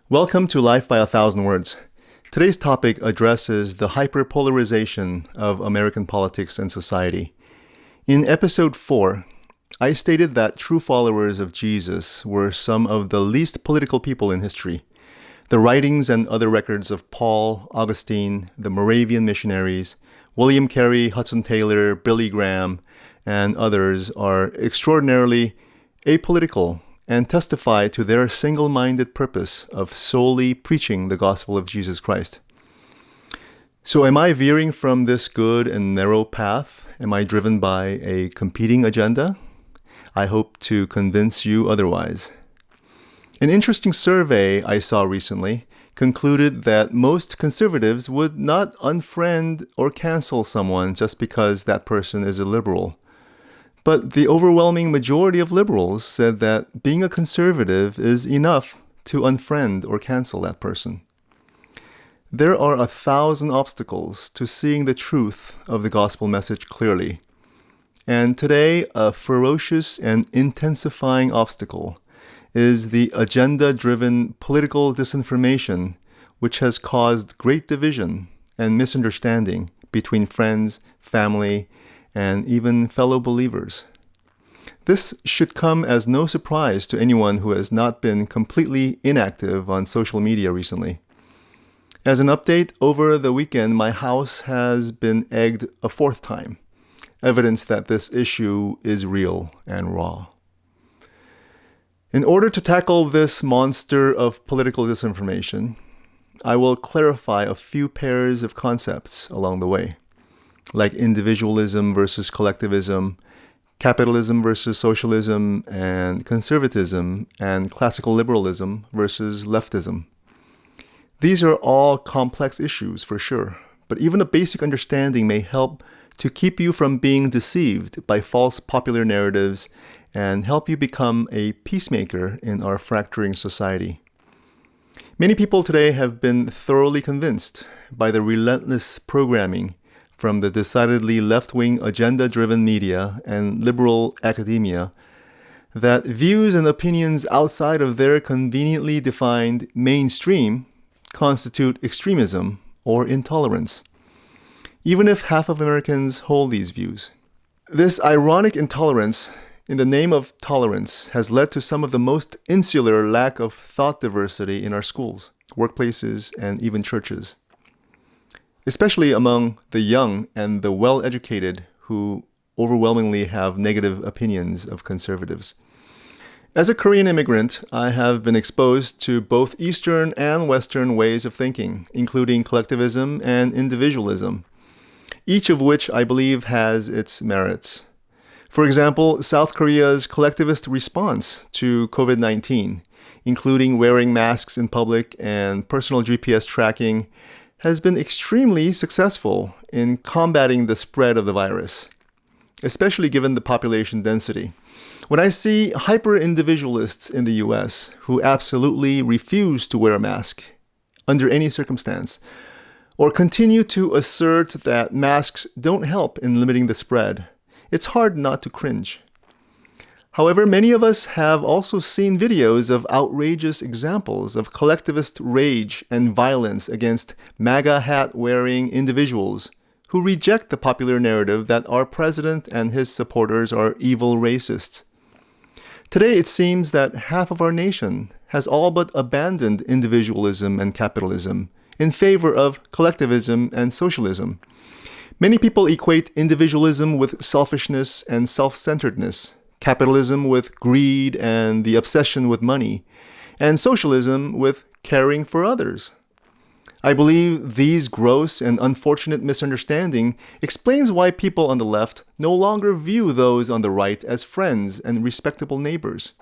Welcome to Life by a Thousand Words. Today's topic addresses the hyper-polarization of American politics and society. In episode 4, I stated that true followers of Jesus were some of the least political people in history. The writings and other records of Paul, Augustine, the Moravian Missionaries, William Carey, Hudson Taylor, Billy Graham, and others are extraordinarily apolitical and testify to their single-minded purpose of solely preaching the gospel of Jesus Christ. So am I veering from this good and narrow path? Am I driven by a competing agenda? I hope to convince you otherwise. An interesting survey I saw recently concluded that most conservatives would not unfriend or cancel someone just because that person is a liberal. But the overwhelming majority of liberals said that being a conservative is enough to unfriend or cancel that person. There are 1,000 obstacles to seeing the truth of the gospel message clearly. And today, a ferocious and intensifying obstacle is the agenda-driven political disinformation, which has caused great division and misunderstanding between friends, family, and even fellow believers. This should come as no surprise to anyone who has not been completely inactive on social media recently. As an update, over the weekend, my house has been egged a 4th time, evidence that this issue is real and raw. In order to tackle this monster of political disinformation, I will clarify a few pairs of concepts along the way, like individualism versus collectivism, capitalism versus socialism, and conservatism and classical liberalism versus leftism. These are all complex issues for sure, but even a basic understanding may help to keep you from being deceived by false popular narratives and help you become a peacemaker in our fracturing society. Many people today have been thoroughly convinced by the relentless programming from the decidedly left-wing agenda-driven media and liberal academia that views and opinions outside of their conveniently defined mainstream constitute extremism or intolerance, even if half of Americans hold these views. This ironic intolerance in the name of tolerance has led to some of the most insular lack of thought diversity in our schools, workplaces, and even churches, especially among the young and the well-educated who overwhelmingly have negative opinions of conservatives. As a Korean immigrant, I have been exposed to both Eastern and Western ways of thinking, including collectivism and individualism, each of which I believe has its merits. For example, South Korea's collectivist response to COVID-19, including wearing masks in public and personal GPS tracking, has been extremely successful in combating the spread of the virus, especially given the population density. When I see hyper-individualists in the US who absolutely refuse to wear a mask under any circumstance, or continue to assert that masks don't help in limiting the spread, it's hard not to cringe. However, many of us have also seen videos of outrageous examples of collectivist rage and violence against MAGA hat-wearing individuals who reject the popular narrative that our president and his supporters are evil racists. Today, it seems that half of our nation has all but abandoned individualism and capitalism in favor of collectivism and socialism. Many people equate individualism with selfishness and self-centeredness, capitalism with greed and the obsession with money, and socialism with caring for others. I believe these gross and unfortunate misunderstanding explains why people on the left no longer view those on the right as friends and respectable neighbors.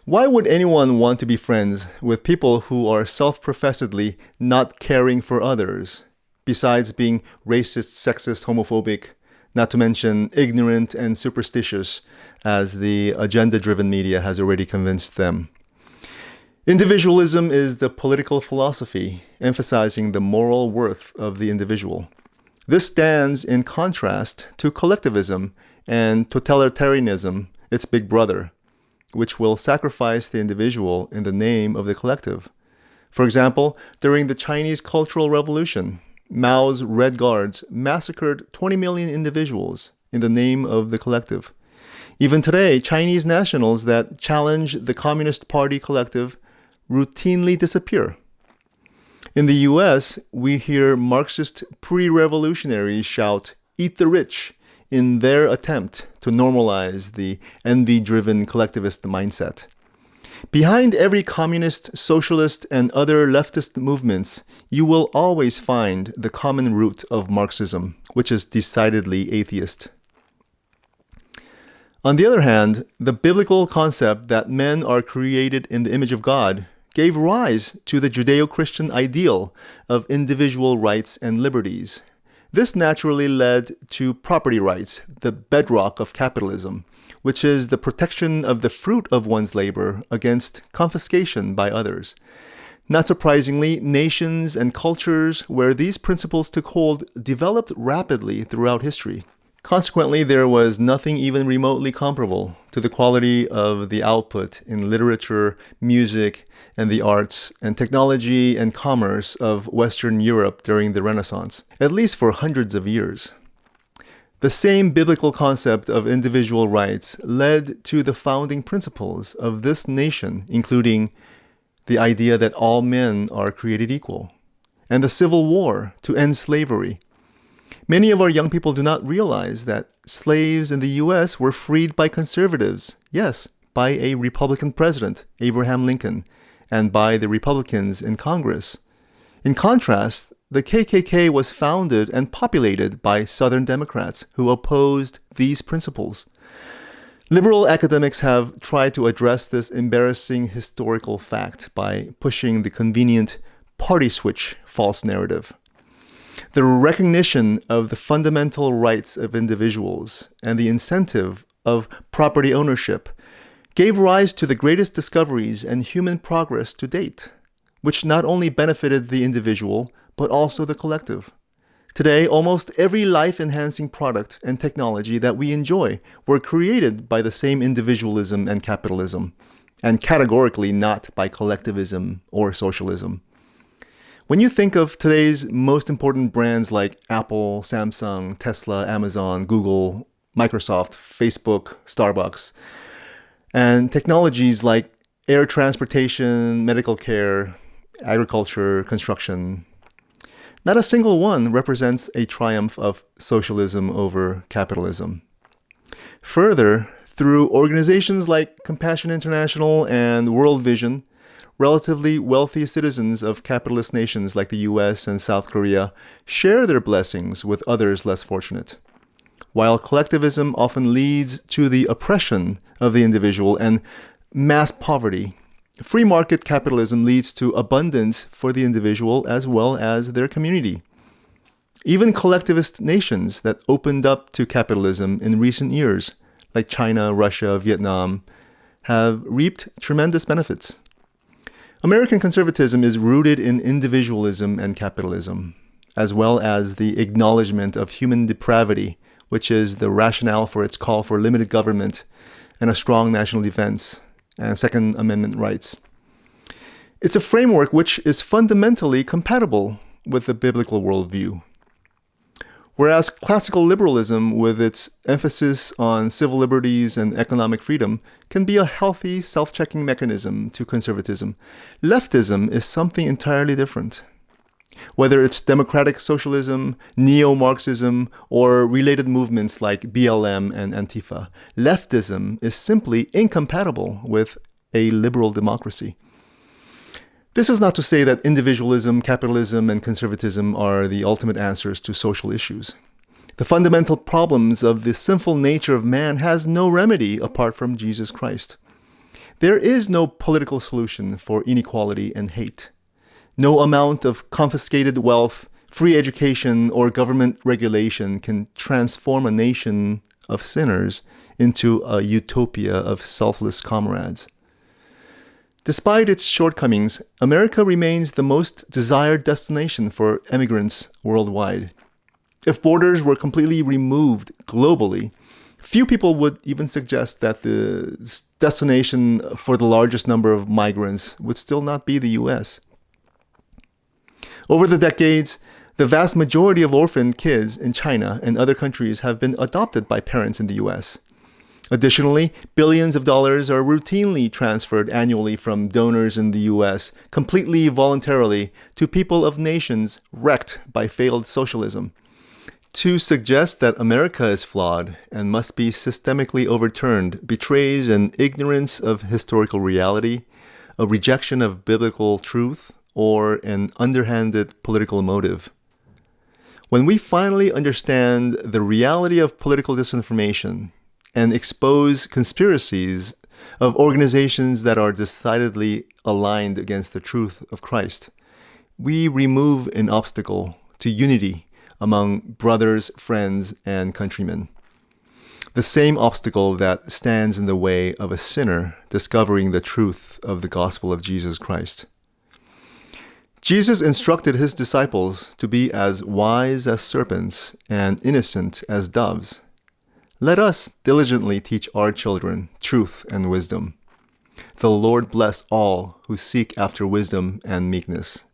Why would anyone want to be friends with people who are self-professedly not caring for others, besides being racist, sexist, homophobic, not to mention ignorant and superstitious, as the agenda-driven media has already convinced them? Individualism is the political philosophy emphasizing the moral worth of the individual. This stands in contrast to collectivism and totalitarianism, its big brother, which will sacrifice the individual in the name of the collective. For example, during the Chinese Cultural Revolution, Mao's Red Guards massacred 20 million individuals in the name of the collective. Even today, Chinese nationals that challenge the Communist Party collective routinely disappear. In the US, we hear Marxist pre-revolutionaries shout, "Eat the rich," in their attempt to normalize the envy-driven collectivist mindset. Behind every communist, socialist, and other leftist movements, you will always find the common root of Marxism, which is decidedly atheist. On the other hand, the biblical concept that men are created in the image of God gave rise to the Judeo-Christian ideal of individual rights and liberties. This naturally led to property rights, the bedrock of capitalism, which is the protection of the fruit of one's labor against confiscation by others. Not surprisingly, nations and cultures where these principles took hold developed rapidly throughout history. Consequently, there was nothing even remotely comparable to the quality of the output in literature, music, and the arts, and technology and commerce of Western Europe during the Renaissance, at least for hundreds of years. The same biblical concept of individual rights led to the founding principles of this nation, including the idea that all men are created equal, and the Civil War to end slavery. Many of our young people do not realize that slaves in the U.S. were freed by conservatives, yes, by a Republican president, Abraham Lincoln, and by the Republicans in Congress. In contrast, the KKK was founded and populated by Southern Democrats who opposed these principles. Liberal academics have tried to address this embarrassing historical fact by pushing the convenient party switch false narrative. The recognition of the fundamental rights of individuals and the incentive of property ownership gave rise to the greatest discoveries and human progress to date, which not only benefited the individual, but also the collective. Today, almost every life-enhancing product and technology that we enjoy were created by the same individualism and capitalism, and categorically not by collectivism or socialism. When you think of today's most important brands like Apple, Samsung, Tesla, Amazon, Google, Microsoft, Facebook, Starbucks, and technologies like air transportation, medical care, agriculture, construction, not a single one represents a triumph of socialism over capitalism. Further, through organizations like Compassion International and World Vision, relatively wealthy citizens of capitalist nations like the US and South Korea share their blessings with others less fortunate. While collectivism often leads to the oppression of the individual and mass poverty, free market capitalism leads to abundance for the individual as well as their community. Even collectivist nations that opened up to capitalism in recent years, like China, Russia, Vietnam, have reaped tremendous benefits. American conservatism is rooted in individualism and capitalism, as well as the acknowledgement of human depravity, which is the rationale for its call for limited government and a strong national defense and Second Amendment rights. It's a framework which is fundamentally compatible with the biblical worldview. Whereas classical liberalism, with its emphasis on civil liberties and economic freedom, can be a healthy self-checking mechanism to conservatism, leftism is something entirely different. Whether it's democratic socialism, neo-Marxism, or related movements like BLM and Antifa, leftism is simply incompatible with a liberal democracy. This is not to say that individualism, capitalism, and conservatism are the ultimate answers to social issues. The fundamental problems of the sinful nature of man has no remedy apart from Jesus Christ. There is no political solution for inequality and hate. No amount of confiscated wealth, free education, or government regulation can transform a nation of sinners into a utopia of selfless comrades. Despite its shortcomings, America remains the most desired destination for immigrants worldwide. If borders were completely removed globally, few people would even suggest that the destination for the largest number of migrants would still not be the US. Over the decades, the vast majority of orphan kids in China and other countries have been adopted by parents in the US. Additionally, billions of dollars are routinely transferred annually from donors in the US, completely voluntarily, to people of nations wrecked by failed socialism. To suggest that America is flawed and must be systemically overturned betrays an ignorance of historical reality, a rejection of biblical truth, or an underhanded political motive. When we finally understand the reality of political disinformation and expose conspiracies of organizations that are decidedly aligned against the truth of Christ, we remove an obstacle to unity among brothers, friends, and countrymen. The same obstacle that stands in the way of a sinner discovering the truth of the gospel of Jesus Christ. Jesus instructed his disciples to be as wise as serpents and innocent as doves. Let us diligently teach our children truth and wisdom. The Lord bless all who seek after wisdom and meekness.